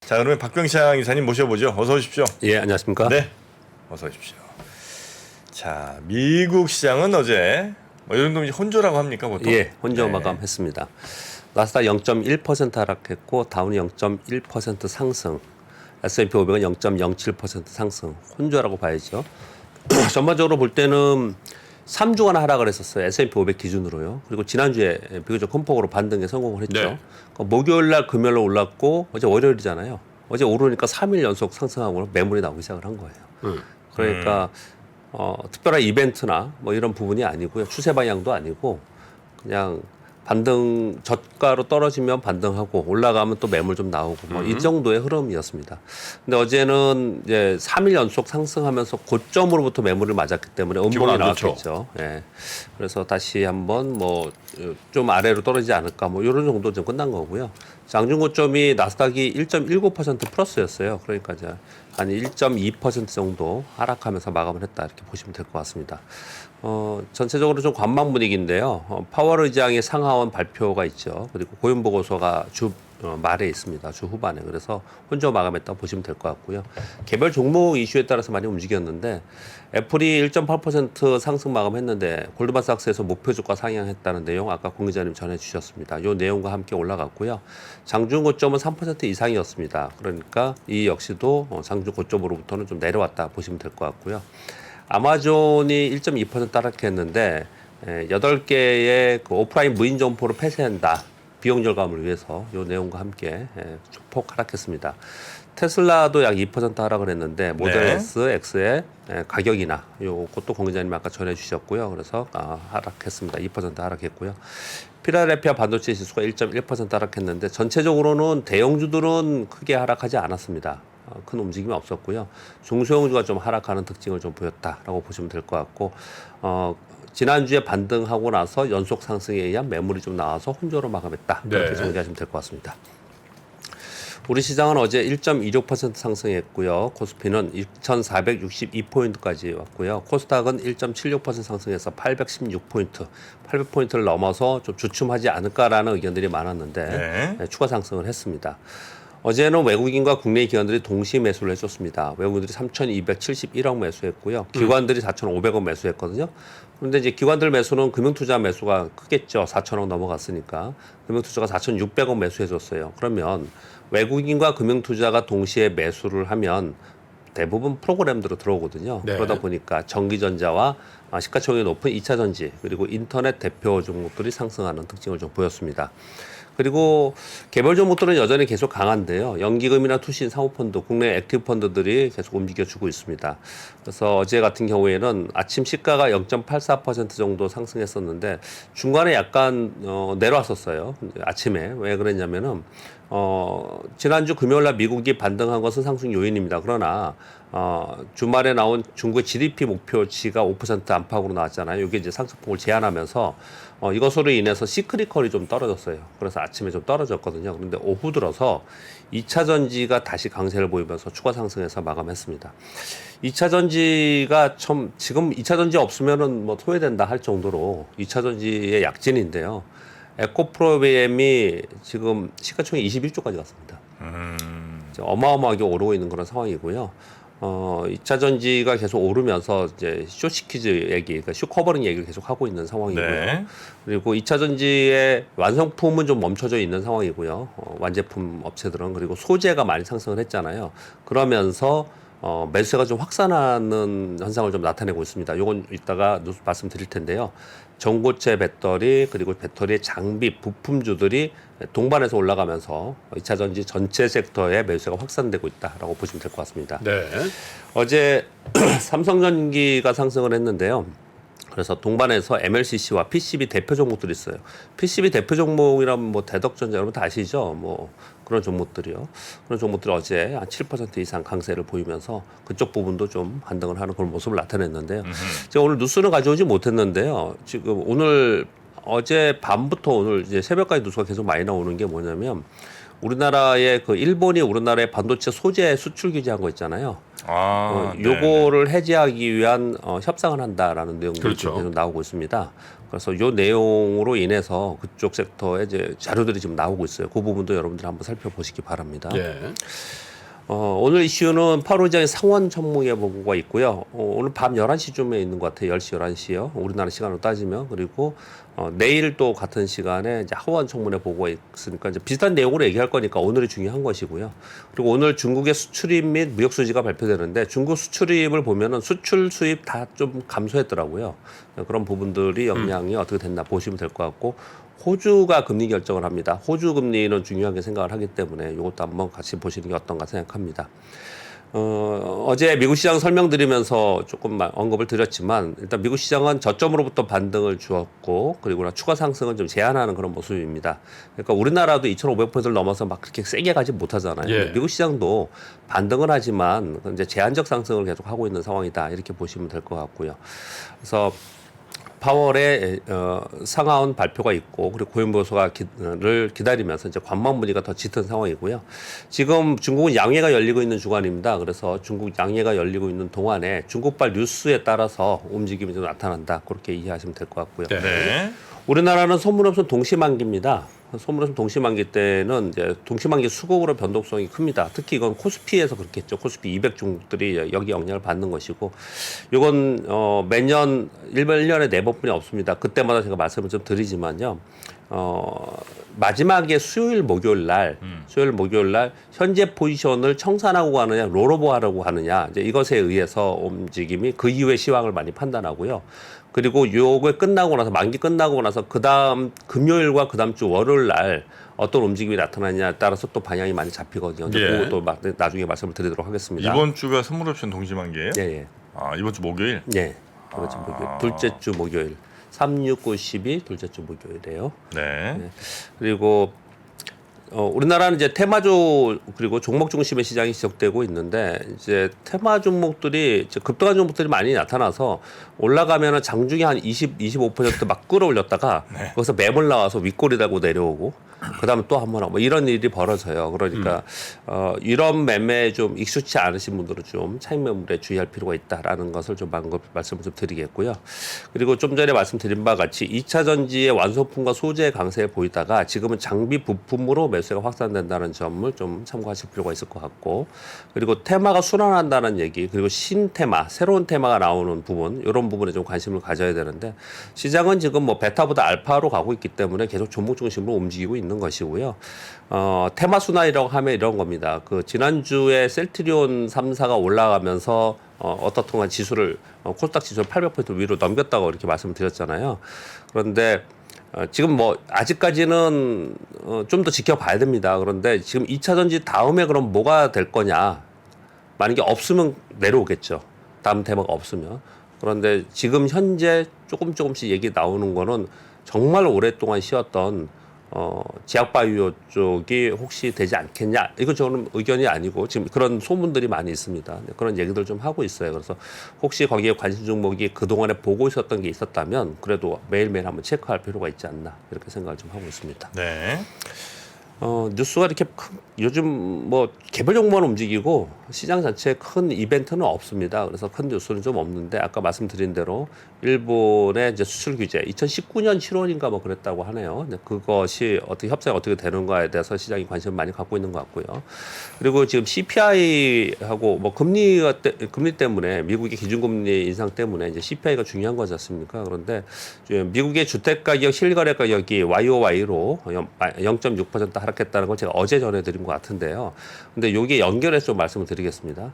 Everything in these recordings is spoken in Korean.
자, 그러면 박병창 이사님 모셔보죠. 어서 오십시오. 예, 안녕하십니까? 네, 어서 오십시오. 자, 미국 시장은 어제 이 정도면 이제 혼조라고 합니까 보통? 예, 혼조 네. 마감했습니다. 나스닥 0.1% 하락했고 다운이 0.1% 상승, S&P 500은 0.07% 상승, 혼조라고 봐야죠. 전반적으로 볼 때는 3주간 하락을 했었어요. S&P 500 기준으로요. 그리고 지난주에 비교적 큰 폭으로 반등에 성공을 했죠. 네. 그러니까 목요일 날 금요일 날 올랐고 어제 월요일이잖아요. 어제 오르니까 3일 연속 상승하고 매물이 나오기 시작을 한 거예요. 그러니까 특별한 이벤트나 뭐 이런 부분이 아니고요. 추세 방향도 아니고 그냥 반등 저가로 떨어지면 반등하고 올라가면 또 매물 좀 나오고 뭐 이 정도의 흐름이었습니다. 근데 어제는 이제 3일 연속 상승하면서 고점으로부터 매물을 맞았기 때문에 기분 음봉이 안 좋죠. 나왔겠죠. 예. 그래서 다시 한번 뭐 좀 아래로 떨어지지 않을까 뭐 이런 정도 좀 끝난 거고요. 장중 고점이 나스닥이 1.19% 플러스였어요. 그러니까 이제 한 1.2% 정도 하락하면서 마감을 했다 이렇게 보시면 될 것 같습니다. 전체적으로 좀 관망 분위기인데요. 파월 의장의 상하원 발표가 있죠. 그리고 고용 보고서가 주 말에 있습니다. 주 후반에. 그래서 혼조 마감했다고 보시면 될 것 같고요. 개별 종목 이슈에 따라서 많이 움직였는데 애플이 1.8% 상승 마감했는데 골드만삭스에서 목표 주가 상향했다는 내용 아까 공 기자님 전해주셨습니다. 이 내용과 함께 올라갔고요. 장중 고점은 3% 이상이었습니다. 그러니까 이 역시도 장중 고점으로부터는 좀 내려왔다 보시면 될 것 같고요. 아마존이 1.2% 하락했는데 8개의 그 오프라인 무인 점포를 폐쇄한다. 비용 절감을 위해서 이 내용과 함께 조폭 하락했습니다. 테슬라도 약 2% 하락을 했는데 모델 네. S, X의 가격이나 요것도 공 기자님 아까 전해주셨고요. 그래서 하락했습니다. 2% 하락했고요. 필라델피아 반도체 지수가 1.1% 하락했는데 전체적으로는 대형주들은 크게 하락하지 않았습니다. 큰 움직임이 없었고요. 중소형주가 좀 하락하는 특징을 좀 보였다라고 보시면 될 것 같고 지난주에 반등하고 나서 연속 상승에 의한 매물이 좀 나와서 혼조로 마감했다. 이렇게 네. 정리하시면 될 것 같습니다. 우리 시장은 어제 1.26% 상승했고요. 코스피는 2,462포인트까지 왔고요. 코스닥은 1.76% 상승해서 816포인트, 800포인트를 넘어서 좀 주춤하지 않을까라는 의견들이 많았는데 네. 추가 상승을 했습니다. 어제는 외국인과 국내 기관들이 동시 매수를 해줬습니다. 외국인들이 3,271억 매수했고요. 기관들이 4,500억 매수했거든요. 그런데 이제 기관들 매수는 금융투자 매수가 크겠죠. 4,000억 넘어갔으니까. 금융투자가 4,600억 매수해줬어요. 그러면 외국인과 금융투자가 동시에 매수를 하면 대부분 프로그램들로 들어오거든요. 네. 그러다 보니까 전기전자와 시가총액이 높은 2차전지 그리고 인터넷 대표 종목들이 상승하는 특징을 좀 보였습니다. 그리고 개별 종목들은 여전히 계속 강한데요. 연기금이나 투신, 사모펀드, 국내 액티브 펀드들이 계속 움직여주고 있습니다. 그래서 어제 같은 경우에는 아침 시가가 0.84% 정도 상승했었는데 중간에 약간 내려왔었어요. 아침에 왜 그랬냐면은 지난주 금요일날 미국이 반등한 것은 상승 요인입니다. 그러나 주말에 나온 중국의 GDP 목표치가 5% 안팎으로 나왔잖아요. 이게 이제 상승폭을 제한하면서 이것으로 인해서 시크리컬이 좀 떨어졌어요. 그래서 아침에 좀 떨어졌거든요. 그런데 오후 들어서 2차 전지가 다시 강세를 보이면서 추가 상승해서 마감했습니다. 2차 전지가 지금 2차 전지 없으면은 뭐 소외된다 할 정도로 2차 전지의 약진인데요. 에코프로비엠이 지금 시가총액 21조까지 갔습니다. 어마어마하게 오르고 있는 그런 상황이고요. 2차 전지가 계속 오르면서 이제 숏시키즈 얘기, 그러니까 숏커버링 얘기를 계속 하고 있는 상황이고요. 네. 그리고 2차 전지의 완성품은 좀 멈춰져 있는 상황이고요. 완제품 업체들은 그리고 소재가 많이 상승을 했잖아요. 그러면서 매수세가 좀 확산하는 현상을 좀 나타내고 있습니다. 이건 이따가 말씀드릴 텐데요. 전고체 배터리 그리고 배터리의 장비 부품주들이 동반해서 올라가면서 2차 전지 전체 섹터의 매수세가 확산되고 있다라고 보시면 될 것 같습니다. 네. 어제 삼성전기가 상승을 했는데요. 그래서 동반해서 MLCC와 PCB 대표 종목들이 있어요. PCB 대표 종목이라면 뭐 대덕전자 여러분 다 아시죠? 뭐 그런 종목들이요. 그런 종목들이 어제 한 7% 이상 강세를 보이면서 그쪽 부분도 좀 반등을 하는 그런 모습을 나타냈는데요. 제가 오늘 뉴스는 가져오지 못했는데요. 지금 어제 밤부터 오늘 이제 새벽까지 뉴스가 계속 많이 나오는 게 뭐냐면 우리나라의 그 일본이 우리나라의 반도체 소재 수출 규제한 거 있잖아요. 요거를 해제하기 위한 협상을 한다라는 내용들이 그렇죠. 계속 나오고 있습니다. 그래서 요 내용으로 인해서 그쪽 섹터에 이제 자료들이 지금 나오고 있어요. 그 부분도 여러분들 한번 살펴보시기 바랍니다. 예. 오늘 이슈는 8월장의 상원 청문회 보고가 있고요. 오늘 밤 11시쯤에 있는 것 같아요. 10시, 11시요. 우리나라 시간으로 따지면. 그리고 내일 또 같은 시간에 이제 하원 청문회 보고가 있으니까 이제 비슷한 내용으로 얘기할 거니까 오늘이 중요한 것이고요. 그리고 오늘 중국의 수출입 및 무역 수지가 발표되는데 중국 수출입을 보면은 수출 수입 다 좀 감소했더라고요. 그런 부분들이 영향이 어떻게 됐나 보시면 될 것 같고 호주가 금리 결정을 합니다. 호주 금리는 중요하게 생각을 하기 때문에 이것도 한번 같이 보시는 게 어떤가 생각합니다. 어제 미국 시장 설명드리면서 조금 언급을 드렸지만 일단 미국 시장은 저점으로부터 반등을 주었고 그리고 추가 상승은 좀 제한하는 그런 모습입니다. 그러니까 우리나라도 2,500%를 넘어서 막 그렇게 세게 가지 못하잖아요. 예. 미국 시장도 반등은 하지만 이제 제한적 상승을 계속 하고 있는 상황이다 이렇게 보시면 될 것 같고요. 그래서 파월에 상하원 발표가 있고 그리고 고용보고서를 기다리면서 이제 관망 분위기가 더 짙은 상황이고요. 지금 중국은 양회가 열리고 있는 주간입니다. 그래서 중국 양회가 열리고 있는 동안에 중국발 뉴스에 따라서 움직임이 좀 나타난다. 그렇게 이해하시면 될 것 같고요. 네. 우리나라는 소문없는 동시만기입니다. 소문없는 동시만기 때는 이제 동시만기 수급으로 변동성이 큽니다. 특히 이건 코스피에서 그렇겠죠. 코스피 200 종목들이 여기 영향을 받는 것이고, 이건 매년 1년에 4번뿐이 없습니다. 그때마다 제가 말씀을 좀 드리지만요. 마지막에 수요일 목요일 날 현재 포지션을 청산하고 가느냐 롤오버하려고 하느냐 이제 이것에 의해서 움직임이 그 이후의 시황을 많이 판단하고요. 그리고 요게 끝나고 나서 만기 끝나고 나서 그다음 금요일과 그다음 주 월요일 날 어떤 움직임이 나타나냐에 따라서 또 방향이 많이 잡히거든요. 예. 그것도 나중에 말씀을 드리도록 하겠습니다. 이번 주가 선물옵션 동시만기예요? 예, 예. 아, 이번 주 목요일? 예. 그렇지, 목요일. 둘째 주 목요일. 3, 6, 9, 12 둘째 주 목요일이에요. 네. 그리고 우리나라는 이제 테마주 그리고 종목 중심의 시장이 지속되고 있는데 이제 테마 종목들이 이제 급등한 종목들이 많이 나타나서 올라가면은 장중에 한 25%막 끌어올렸다가 거기서 매물 나와서 윗골이 달고 내려오고 그다음에 또 한 번 뭐 이런 일이 벌어져요. 그러니까 이런 매매에 좀 익숙치 않으신 분들은 좀 차익 매물에 주의할 필요가 있다라는 것을 좀 말씀을 좀 드리겠고요. 그리고 좀 전에 말씀드린 바와 같이 2차 전지의 완소품과 소재 강세에 보이다가 지금은 장비 부품으로 매수가 확산된다는 점을 좀 참고하실 필요가 있을 것 같고, 그리고 테마가 순환한다는 얘기, 그리고 신테마, 새로운 테마가 나오는 부분, 이런 부분에 좀 관심을 가져야 되는데 시장은 지금 뭐 베타보다 알파로 가고 있기 때문에 계속 종목 중심으로 움직이고 있는 것이고요. 테마 순환이라고 하면 이런 겁니다. 그 지난주에 셀트리온 3사가 올라가면서 어떻든 지수를 코스닥 지수를 800% 위로 넘겼다고 이렇게 말씀을 드렸잖아요. 그런데 지금 뭐 아직까지는 좀 더 지켜봐야 됩니다. 그런데 지금 2차 전지 다음에 그럼 뭐가 될 거냐? 만약에 없으면 내려오겠죠. 다음 테마가 없으면. 그런데 지금 현재 조금씩 얘기 나오는 거는 정말 오랫동안 쉬었던 제약바이오 쪽이 혹시 되지 않겠냐? 이거 저는 의견이 아니고 지금 그런 소문들이 많이 있습니다. 그런 얘기들 좀 하고 있어요. 그래서 혹시 거기에 관심 종목이 그동안에 보고 있었던 게 있었다면 그래도 매일매일 한번 체크할 필요가 있지 않나 이렇게 생각을 좀 하고 있습니다. 네. 뉴스가 이렇게 요즘 뭐 개별 종목만 움직이고 시장 자체에 큰 이벤트는 없습니다. 그래서 큰 뉴스는 좀 없는데 아까 말씀드린 대로 일본의 이제 수출 규제 2019년 7월인가 뭐 그랬다고 하네요. 근데 그것이 어떻게 협상이 어떻게 되는가에 대해서 시장이 관심을 많이 갖고 있는 것 같고요. 그리고 지금 CPI하고 뭐 금리 때문에 미국의 기준금리 인상 때문에 이제 CPI가 중요한 거지 않습니까? 그런데 미국의 주택 가격 실거래 가격이 YOY로 0.6% 하락했다는 걸 제가 어제 전해드린 것 같은데요. 근데 여기에 연결해서 좀 말씀을 드리겠습니다.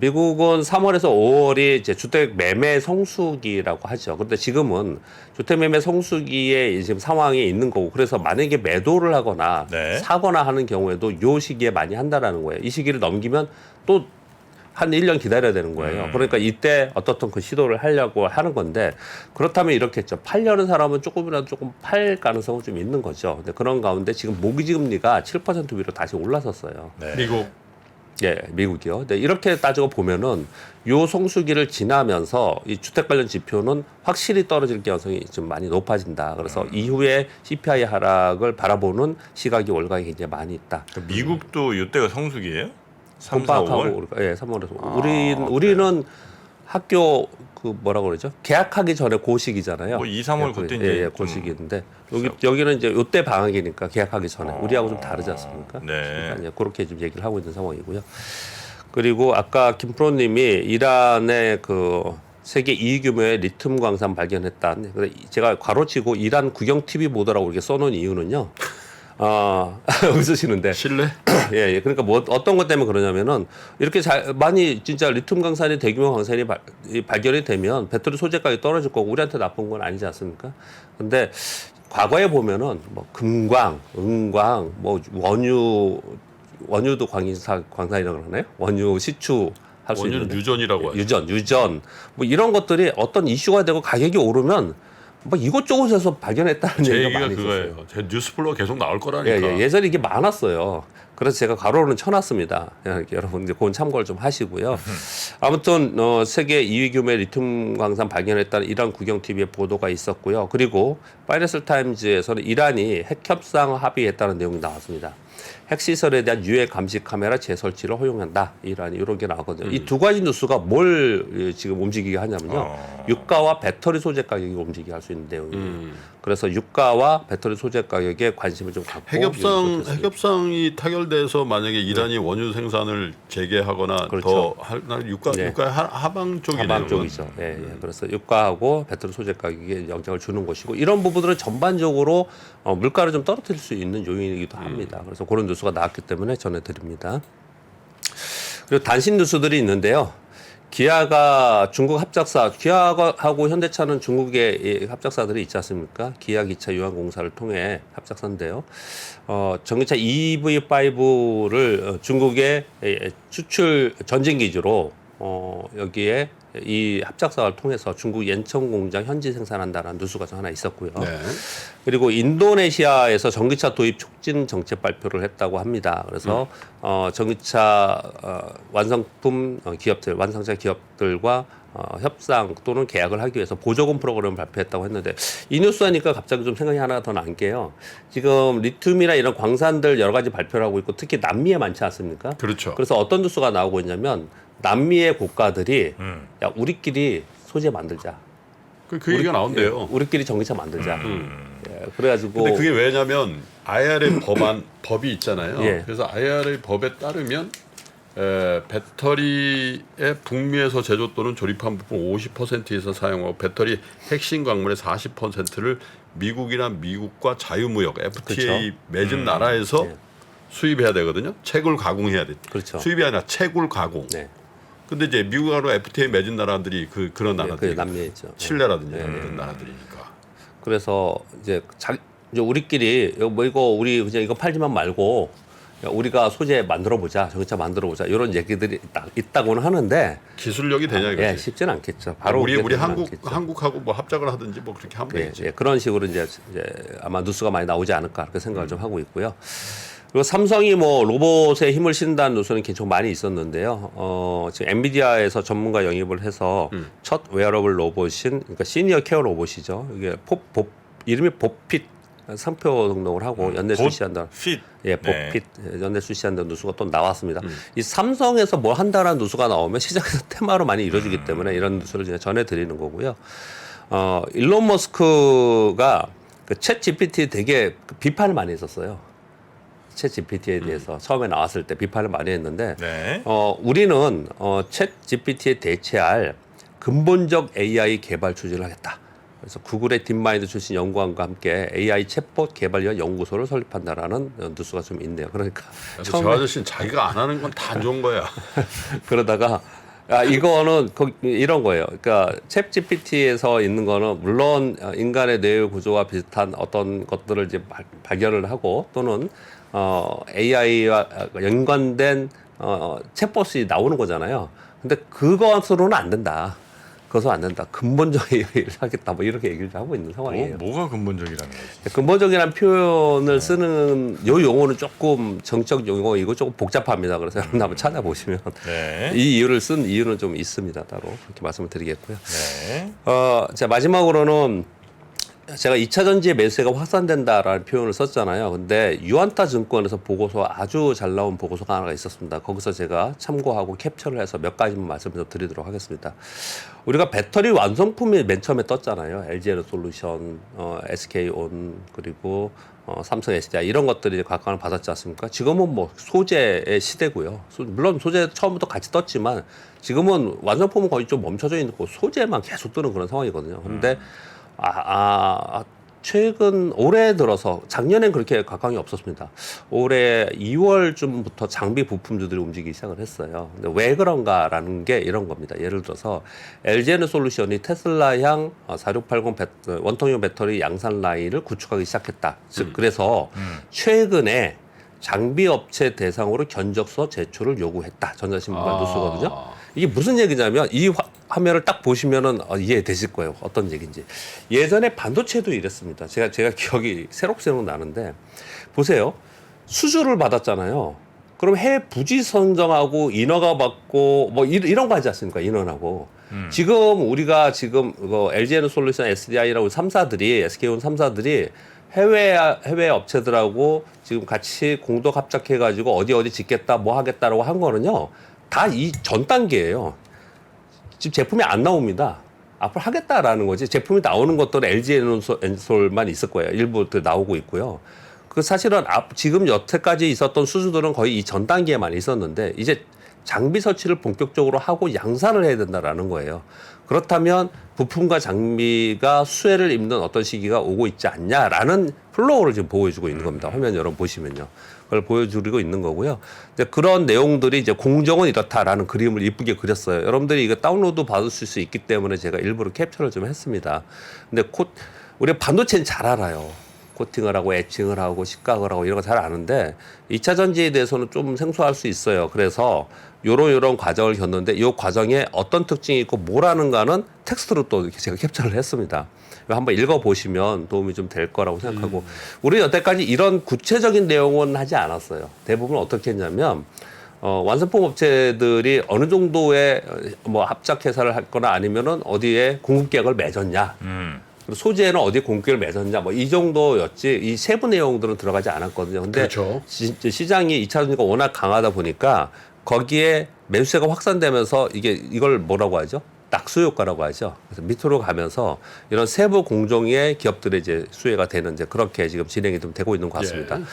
미국은 3월에서 5월이 이제 주택 매매 성수기라고 하죠. 그런데 지금은 주택 매매 성수기에 지금 상황이 있는 거고, 그래서 만약에 매도를 하거나 네. 사거나 하는 경우에도 요 시기에 많이 한다라는 거예요. 이 시기를 넘기면 또 한 1년 기다려야 되는 거예요. 그러니까 이때 어떻든 그 시도를 하려고 하는 건데, 그렇다면 이렇겠죠. 팔려는 사람은 조금 팔 가능성은 좀 있는 거죠. 근데 그런 가운데 지금 모기지 금리가 7% 위로 다시 올라섰어요. 네. 미국 예, 미국이요. 네, 이렇게 따지고 보면은 요 성수기를 지나면서 이 주택 관련 지표는 확실히 떨어질 가능성이 좀 많이 높아진다. 그래서 이후에 CPI 하락을 바라보는 시각이 월가에 굉장히 많이 있다. 미국도 이때가 성수기예요? 3, 4, 봄방학하고 5월? 우리가 예, 3월에서 우리는 학교 그 뭐라고 그러죠? 개학하기 전에 그 시기잖아요. 뭐 2, 3월 그, 그때 예, 이제 예, 그 좀 시기인데 여기는 이제 요때 방학이니까 개학하기 전에 우리하고 좀 다르지 않습니까? 네. 그러니까 이제 그렇게 좀 얘기를 하고 있는 상황이고요. 그리고 아까 김프로님이 이란의 그 세계 2위 규모의 리튬 광산 발견했다. 제가 괄호치고 이란 국영 TV 보도라고 이렇게 써놓은 이유는요. 웃으시는데. 실내? 예, 예. 그러니까 뭐 어떤 것 때문에 그러냐면은 이렇게 많이 진짜 리튬 광산이 대규모 광산이 발견이 되면 배터리 소재 가격이 떨어질 거고 우리한테 나쁜 건 아니지 않습니까? 근데 과거에 보면은 뭐 금광, 은광, 뭐 원유도 광산이라고 그러나요? 원유 시추 할 수 있는 원유는 유전이라고 하죠. 유전 뭐 이런 것들이 어떤 이슈가 되고 가격이 오르면 뭐 이곳저곳에서 발견했다는 제 얘기가 얘기가 많이 있었어요. 그거예요. 제 뉴스플로가 계속 나올 거라니까. 예전에 이게 많았어요. 그래서 제가 가로는 쳐놨습니다. 여러분 이제 그건 참고를 좀 하시고요. 아무튼 세계 2위 규모의 리튬 광산 발견했다는 이란 국영 TV의 보도가 있었고요. 그리고 파이낸셜 타임즈에서는 이란이 핵 협상 합의했다는 내용이 나왔습니다. 핵시설에 대한 유해 감시 카메라 재설치를 허용한다. 이란이 이런 게 나왔거든요. 이 두 가지 뉴스가 뭘 지금 움직이게 하냐면요. 유가와 배터리 소재 가격이 움직이게 할 수 있는 내용이에요. 그래서 유가와 배터리 소재 가격에 관심을 좀 갖고 핵협상이 타결돼서 만약에 이란이 원유 생산을 재개하거나 그렇죠. 유가 하방 쪽이네요. 하방 쪽이죠. 예, 예. 그래서 유가하고 배터리 소재 가격에 영향을 주는 것이고 이런 부분들은 전반적으로 물가를 좀 떨어뜨릴 수 있는 요인이기도 합니다. 그래서 그런 뉴스가 나왔기 때문에 전해드립니다. 그리고 단신 뉴스들이 있는데요. 기아가 중국 합작사, 기아하고 현대차는 중국의 합작사들이 있지 않습니까? 기아 기차 유한공사를 통해 합작사인데요. 전기차 EV5를 중국의 수출 전쟁 기지로 여기에 이 합작사를 통해서 중국 연천 공장 현지 생산한다라는 뉴스가 좀 하나 있었고요. 네. 그리고 인도네시아에서 전기차 도입 촉진 정책 발표를 했다고 합니다. 그래서 전기차 완성품 기업들, 완성차 기업들과 협상 또는 계약을 하기 위해서 보조금 프로그램을 발표했다고 했는데 이 뉴스 하니까 갑자기 좀 생각이 하나 더 난 게요. 지금 리튬이나 이런 광산들 여러 가지 발표를 하고 있고 특히 남미에 많지 않습니까? 그렇죠. 그래서 어떤 뉴스가 나오고 있냐면 남미의 국가들이 야 우리끼리 소재 만들자. 그 얘기가 나온대요. 우리끼리 전기차 만들자. 예, 그래가지고 근데 그게 왜냐면 IRA 법이 있잖아요. 예. 그래서 IRA 법에 따르면 배터리의 북미에서 제조 또는 조립한 부품 50% 이상 사용하고 배터리 핵심 광물의 40%를 미국이나 미국과 자유무역 FTA 그렇죠. 맺은 나라에서 예. 수입해야 되거든요. 채굴 가공해야 돼. 그렇죠. 수입이 아니라 채굴 가공. 네. 근데 이제 미국하고 FTA 맺은 나라들이 그런 그 나라들이 남미에 있죠. 칠레라든지 이런 나라들이니까. 그래서 이제 우리끼리 우리 그냥 이거 팔지만 말고 야, 우리가 소재 만들어 보자, 전기차 만들어 보자 이런 얘기들이 있다고는 하는데 기술력이 되냐 이거지. 예, 쉽지는 않겠죠. 바로 우리 그렇게 되진 한국하고 뭐 합작을 하든지 뭐 그렇게 하면 예, 되겠지. 예, 그런 식으로 이제 아마 뉴스가 많이 나오지 않을까 그렇게 생각을 좀 하고 있고요. 그리고 삼성이 뭐 로봇에 힘을 실는다는 뉴스는 계속 많이 있었는데요. 지금 엔비디아에서 전문가 영입을 해서 첫 웨어러블 로봇인 그러니까 시니어 케어 로봇이죠. 이게 이름이 보핏 상표 등록을 하고 연내 출시한다. 핏. 예, 보핏 연내 출시한다는 뉴스가 또 나왔습니다. 이 삼성에서 뭘 한다라는 뉴스가 나오면 시장에서 테마로 많이 이루어지기 때문에 이런 뉴스를 그냥 전해드리는 거고요. 일론 머스크가 그 챗 GPT 되게 비판을 많이 했었어요. 챗 GPT에 대해서 처음에 나왔을 때 비판을 많이 했는데 네. 우리는 챗 GPT에 대체할 근본적 AI 개발 추진을 하겠다. 그래서 구글의 딥마인드 출신 연구원과 함께 AI 챗봇 개발 위한 연구소를 설립한다라는 뉴스가 좀 있네요. 그러니까 저 아저씨는 자기가 안 하는 건 다 안 좋은 거야. 그러다가 이거는 이런 거예요. 그러니까 챗 GPT에서 있는 거는 물론 인간의 뇌 구조와 비슷한 어떤 것들을 이제 발견을 하고 또는 AI와 연관된 챗봇이 나오는 거잖아요. 근데 그것으로는 안 된다. 그것은 안 된다. 근본적인 얘기를 하겠다. 뭐 이렇게 얘기를 하고 있는 상황이에요. 뭐가 근본적이라는 거지? 근본적이라는 표현을 쓰는 요 용어는 조금 정적 용어이고 조금 복잡합니다. 그래서 여러분 한번 찾아보시면 네. 이 이유를 쓴 이유는 좀 있습니다. 따로 그렇게 말씀을 드리겠고요. 네. 자, 마지막으로는 제가 2차 전지의 매수세가 확산된다라는 표현을 썼잖아요. 근데 유안타 증권에서 보고서 아주 잘 나온 보고서가 하나가 있었습니다. 거기서 제가 참고하고 캡처를 해서 몇 가지만 말씀을 좀 드리도록 하겠습니다. 우리가 배터리 완성품이 맨 처음에 떴잖아요. LG에너솔루션, SK온 그리고 삼성 SDI 이런 것들이 각광을 받았지 않습니까? 지금은 뭐 소재의 시대고요. 물론 소재 처음부터 같이 떴지만 지금은 완성품은 거의 좀 멈춰져 있고 소재만 계속 뜨는 그런 상황이거든요. 근데 최근 올해 들어서 작년엔 그렇게 각광이 없었습니다. 올해 2월쯤부터 장비 부품주들이 움직이기 시작을 했어요. 근데 왜 그런가라는 게 이런 겁니다. 예를 들어서 LG에너솔루션이 테슬라향 4680 원통형 배터리 양산 라인을 구축하기 시작했다. 즉 그래서 최근에 장비 업체 대상으로 견적서 제출을 요구했다. 전자신문과 뉴스거든요. 이게 무슨 얘기냐면 이 화면을 딱 보시면은 이해되실 거예요. 어떤 얘기인지. 예전에 반도체도 이랬습니다. 제가 기억이 새록새록 나는데 보세요. 수주를 받았잖아요. 그럼 해외 부지 선정하고 인허가 받고 뭐 이런 거 하지 않습니까? 인원하고. 지금 우리가 지금 LG에너솔루션, SDI라고 3사들이 SK온 3사들이 해외 업체들하고 지금 같이 공동 합작해가지고 어디 짓겠다 뭐 하겠다라고 한 거는요. 다 이 전 단계예요. 지금 제품이 안 나옵니다. 앞으로 하겠다라는 거지. 제품이 나오는 것들은 LG에너솔만 있을 거예요. 일부 나오고 있고요. 그 사실은 지금 여태까지 있었던 수주들은 거의 이 전 단계에만 있었는데 이제 장비 설치를 본격적으로 하고 양산을 해야 된다라는 거예요. 그렇다면 부품과 장비가 수혜를 입는 어떤 시기가 오고 있지 않냐라는 플로우를 지금 보여주고 있는 겁니다. 화면 여러분 보시면요. 그걸 보여주고 있는 거고요. 이제 그런 내용들이 이제 공정은 이렇다라는 그림을 이쁘게 그렸어요. 여러분들이 이거 다운로드 받으실 수 있기 때문에 제가 일부러 캡처를 좀 했습니다. 근데 우리가 반도체는 잘 알아요. 코팅을 하고 애칭을 하고 식각을 하고 이런 거 잘 아는데 2차 전지에 대해서는 좀 생소할 수 있어요. 그래서 요런 과정을 겪는데 이 과정에 어떤 특징이 있고 뭐라는가는 텍스트로 또 이렇게 제가 캡처를 했습니다. 한번 읽어보시면 도움이 좀 될 거라고 생각하고 우리 여태까지 이런 구체적인 내용은 하지 않았어요. 대부분 어떻게 했냐면 완성품 업체들이 어느 정도의 뭐 합작회사를 했거나 아니면은 어디에 공급계약을 맺었냐. 소재는 어디에 공급계를 맺었냐 뭐 이 정도였지 이 세부 내용들은 들어가지 않았거든요. 근데 그렇죠. 시장이 2차 전지가 워낙 강하다 보니까 거기에 매수세가 확산되면서 이걸 뭐라고 하죠? 낙수 효과라고 하죠. 그래서 밑으로 가면서 이런 세부 공정의 기업들의 이제 수혜가 되는 이제 그렇게 지금 진행이 좀 되고 있는 것 같습니다. 예.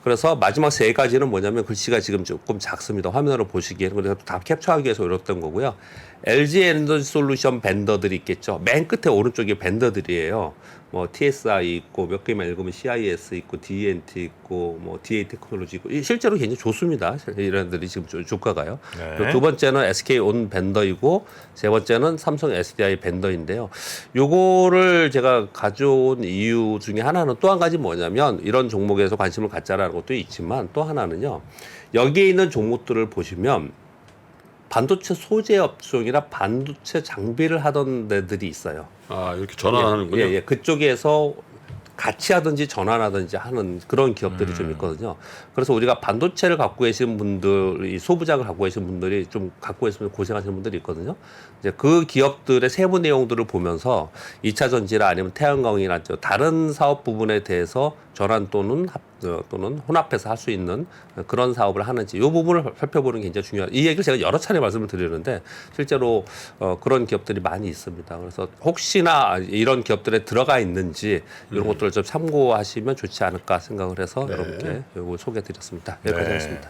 그래서 마지막 세 가지는 뭐냐면 글씨가 지금 조금 작습니다. 화면으로 보시기에는 그래서 다 캡처하기 위해서 이랬던 거고요. LG에너솔루션 벤더들이 있겠죠. 맨 끝에 오른쪽에 벤더들이에요. 뭐 TSI 있고 몇 개만 읽으면 CIS 있고 DNT 있고 뭐 DA 테크놀로지 있고 실제로 굉장히 좋습니다. 이런 애들이 지금 주가가요. 네. 두 번째는 SK온 벤더이고 세 번째는 삼성 SDI 벤더인데요. 요거를 제가 가져온 이유 중에 하나는 또 한 가지 뭐냐면 이런 종목에서 관심을 갖자라는 것도 있지만 또 하나는요. 여기에 있는 종목들을 보시면 반도체 소재 업종이나 반도체 장비를 하던 데들이 있어요. 이렇게 전환하는군요. 예. 그쪽에서 같이 하든지 전환하든지 하는 그런 기업들이 좀 있거든요. 그래서 우리가 반도체를 갖고 계신 분들, 이 소부장을 갖고 계신 분들이 좀 갖고 있으면 고생하시는 분들이 있거든요. 이제 그 기업들의 세부 내용들을 보면서 2차 전지나 아니면 태양광이나 다른 사업 부분에 대해서 전환 또는 혼합해서 할 수 있는 그런 사업을 하는지 이 부분을 살펴보는 게 굉장히 중요해요. 이 얘기를 제가 여러 차례 말씀을 드리는데 실제로 그런 기업들이 많이 있습니다. 그래서 혹시나 이런 기업들에 들어가 있는지 이런 것들을 좀 참고하시면 좋지 않을까 생각을 해서 여러분께 이걸 소개해드렸습니다. 여기까지 하겠습니다.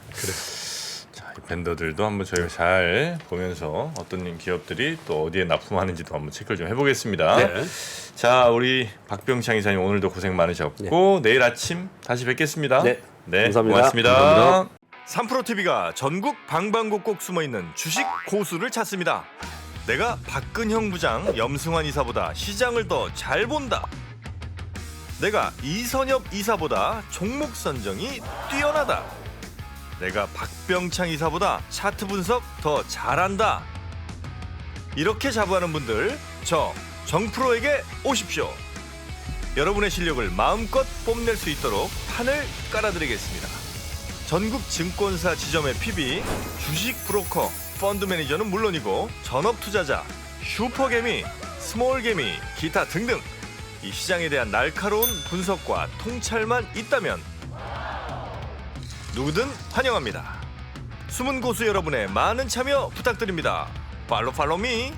자, 이 벤더들도 한번 저희가 잘 보면서 어떤 기업들이 또 어디에 납품하는지도 한번 체크를 좀 해보겠습니다. 네. 자, 우리 박병창 이사님 오늘도 고생 많으셨고 내일 아침 다시 뵙겠습니다. 네, 감사합니다. 고맙습니다. 감사합니다. 3프로TV가 전국 방방곡곡 숨어있는 주식 고수를 찾습니다. 내가 박근형 부장, 염승환 이사보다 시장을 더 잘 본다. 내가 이선엽 이사보다 종목 선정이 뛰어나다. 내가 박병창 이사보다 차트 분석 더 잘한다. 이렇게 자부하는 분들, 저 정프로에게 오십시오. 여러분의 실력을 마음껏 뽐낼 수 있도록 판을 깔아드리겠습니다. 전국 증권사 지점의 PB, 주식 브로커, 펀드 매니저는 물론이고 전업 투자자, 슈퍼개미, 스몰개미, 기타 등등 이 시장에 대한 날카로운 분석과 통찰만 있다면 누구든 환영합니다. 숨은 고수 여러분의 많은 참여 부탁드립니다. 팔로우 미.